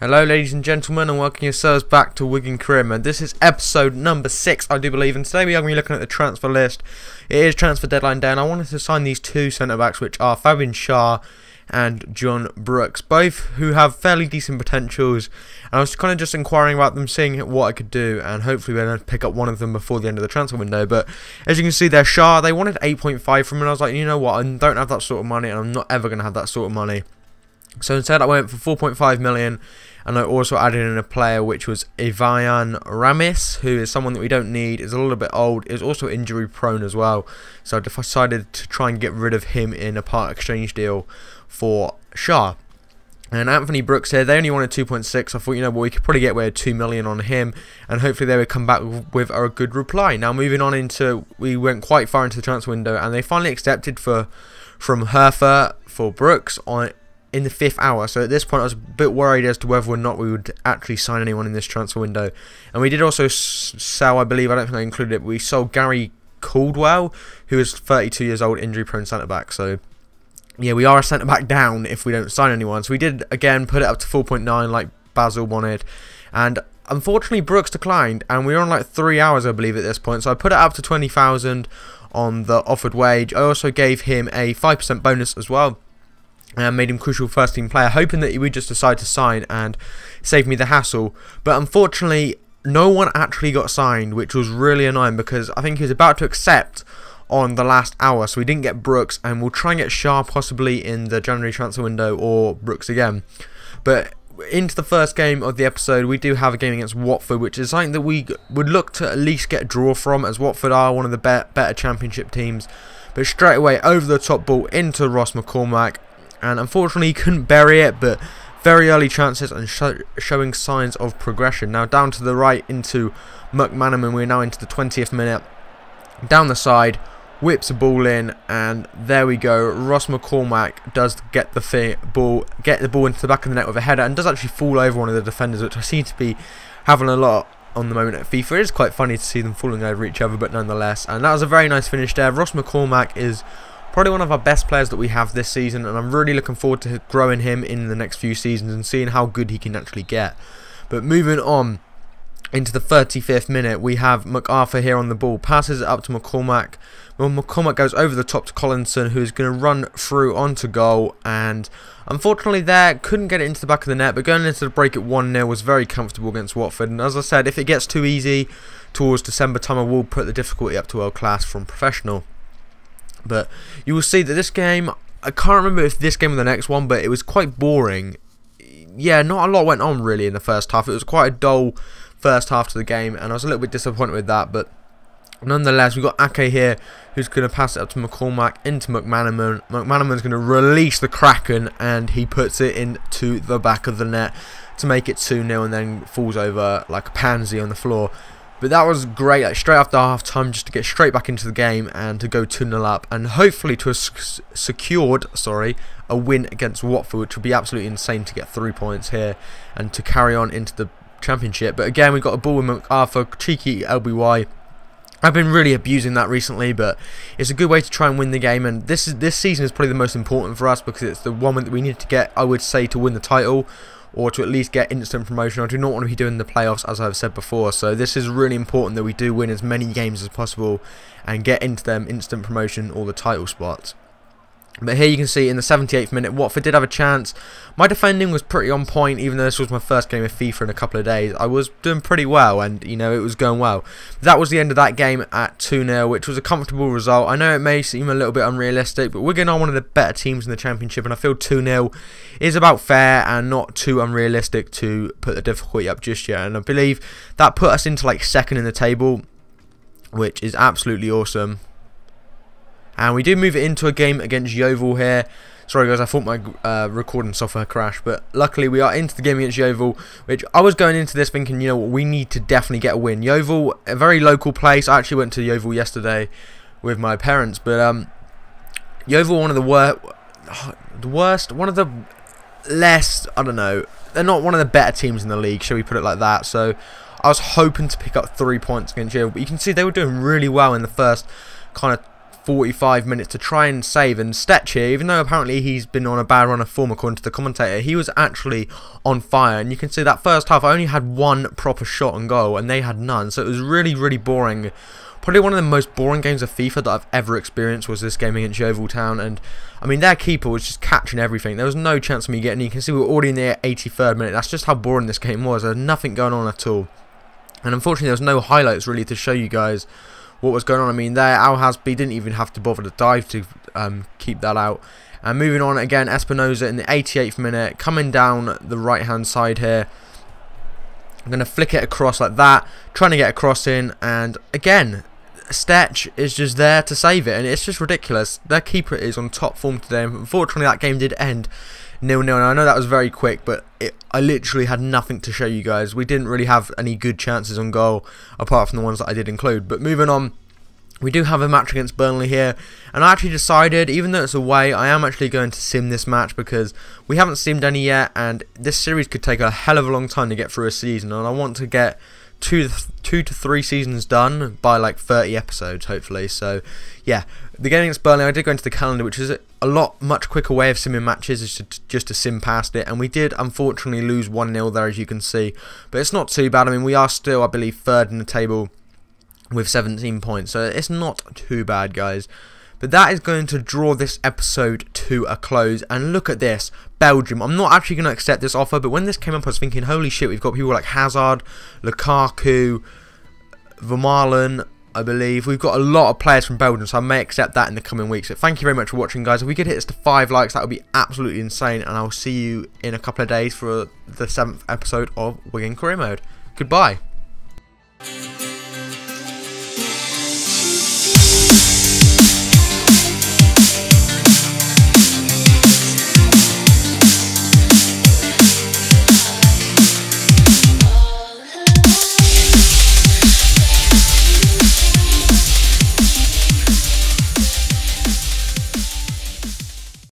Hello ladies and gentlemen, and welcome yourselves back to Wigan Career Mode. This is episode number 6, I do believe, and today we are going to be looking at the transfer list. It is transfer deadline day, and I wanted to sign these two centre-backs, which are Fabian Schär and John Brooks, both who have fairly decent potentials, and I was kind of just inquiring about them, seeing what I could do, and hopefully we're going to pick up one of them before the end of the transfer window. But as you can see there, Schär, they wanted 8.5 from him, and I was like, you know what, I don't have that sort of money, and I'm not ever going to have that sort of money. So instead I went for 4.5 million, and I also added in a player which was Ivan Ramis, who is someone that we don't need, is a little bit old, is also injury prone as well. So I decided to try and get rid of him in a part exchange deal for Schär. And Anthony Brooks here, they only wanted 2.6. I thought, you know, well, we could probably get away with 2 million on him, and hopefully they would come back with a good reply. Now moving on into, we went quite far into the transfer window, and they finally accepted from Hertha for Brooks in the 5th hour. So at this point I was a bit worried as to whether or not we would actually sign anyone in this transfer window. And we did also sell, I believe, I don't think I included it, but we sold Gary Caldwell, who is 32 years old, injury prone centre back. So yeah, we are a centre back down if we don't sign anyone. So we did again put it up to 4.9 like Basil wanted, and unfortunately Brooks declined, and we were on like 3 hours I believe at this point. So I put it up to 20,000 on the offered wage. I also gave him a 5% bonus as well, and made him crucial first team player, hoping that he would just decide to sign and save me the hassle. But unfortunately no one actually got signed, which was really annoying, because I think he was about to accept on the last hour. So we didn't get Brooks, and we'll try and get Schär possibly in the January transfer window, or Brooks again. But into the first game of the episode, we do have a game against Watford, which is something that we would look to at least get a draw from, as Watford are one of the better championship teams. But straight away over the top ball into Ross McCormack, and unfortunately he couldn't bury it, but very early chances and showing signs of progression. Now down to the right into McManaman, we're now into the 20th minute. Down the side, whips a ball in, and there we go. Ross McCormack does get the ball into the back of the net with a header, and does actually fall over one of the defenders, which I seem to be having a lot on the moment at FIFA. It is quite funny to see them falling over each other, but nonetheless. And that was a very nice finish there. Ross McCormack is probably one of our best players that we have this season, and I'm really looking forward to growing him in the next few seasons and seeing how good he can actually get. But moving on into the 35th minute, we have MacArthur here on the ball, passes it up to McCormack. Well, McCormack goes over the top to Collinson, who is going to run through onto goal, and unfortunately there, couldn't get it into the back of the net. But going into the break at 1-0 was very comfortable against Watford, and as I said, if it gets too easy towards December time, I will put the difficulty up to world class from professional. But you will see that this game, I can't remember if this game or the next one, but it was quite boring. Yeah, not a lot went on really in the first half. It was quite a dull first half to the game, and I was a little bit disappointed with that. But nonetheless, we've got Ake here, who's going to pass it up to McCormack into McManaman. McManaman's going to release the Kraken, and he puts it into the back of the net to make it 2-0, and then falls over like a pansy on the floor. But that was great, like, straight after half time, just to get straight back into the game and to go 2-0 up, and hopefully to have secured a win against Watford, which would be absolutely insane to get 3 points here and to carry on into the championship. But again, we've got a ball with MacArthur, cheeky LBY. I've been really abusing that recently, but it's a good way to try and win the game, and this season is probably the most important for us, because it's the one that we need to get, I would say, to win the title, or to at least get instant promotion. I do not want to be doing the playoffs, as I've said before, so this is really important that we do win as many games as possible and get into them instant promotion or the title spots. But here you can see in the 78th minute, Watford did have a chance. My defending was pretty on point, even though this was my first game of FIFA in a couple of days. I was doing pretty well, and you know, it was going well. That was the end of that game at 2-0, which was a comfortable result. I know it may seem a little bit unrealistic, but Wigan are one of the better teams in the championship, and I feel 2-0 is about fair and not too unrealistic to put the difficulty up just yet. And I believe that put us into like second in the table, which is absolutely awesome. And we do move it into a game against Yeovil here. Sorry guys, I thought my recording software crashed, but luckily we are into the game against Yeovil, which I was going into this thinking, you know what, we need to definitely get a win. Yeovil, a very local place. I actually went to Yeovil yesterday with my parents, but Yeovil, one of the worst, one of the less, I don't know, they're not one of the better teams in the league, shall we put it like that. So I was hoping to pick up 3 points against Yeovil, but you can see they were doing really well in the first kind of 45 minutes to try and save. And Stetch here, even though apparently he's been on a bad run of form according to the commentator, he was actually on fire. And you can see that first half I only had one proper shot on goal and they had none, so it was really, really boring. Probably one of the most boring games of FIFA that I've ever experienced was this game against Yeovil Town. And I mean, their keeper was just catching everything. There was no chance of me getting. You can see we were already in the 83rd minute. That's just how boring this game was. There was nothing going on at all. And unfortunately, there was no highlights really to show you guys what was going on. I mean, there, Al Hasby didn't even have to bother to dive to keep that out. And moving on again, Espinoza in the 88th minute, coming down the right-hand side here. I'm going to flick it across like that, trying to get a cross in, and again, Stetch is just there to save it, and it's just ridiculous. Their keeper is on top form today. Unfortunately, that game did end 0-0, and I know that was very quick, but I literally had nothing to show you guys. We didn't really have any good chances on goal, apart from the ones that I did include. But moving on, we do have a match against Burnley here, and I actually decided, even though it's away, I am actually going to sim this match because we haven't simmed any yet, and this series could take a hell of a long time to get through a season, and I want to get two to three seasons done by like 30 episodes hopefully. So yeah, the game against Burnley, I did go into the calendar, which is a much quicker way of simming matches, is just to sim past it, and we did unfortunately lose 1-0 there, as you can see, but it's not too bad. I mean, we are still, I believe, third in the table with 17 points, so it's not too bad, guys. But that is going to draw this episode to a close. And look at this, Belgium. I'm not actually going to accept this offer, but when this came up, I was thinking, holy shit, we've got people like Hazard, Lukaku, Vermaelen, I believe. We've got a lot of players from Belgium, so I may accept that in the coming weeks. So thank you very much for watching, guys. If we could hit this to 5 likes, that would be absolutely insane. And I'll see you in a couple of days for the 7th episode of Wigan Career Mode. Goodbye.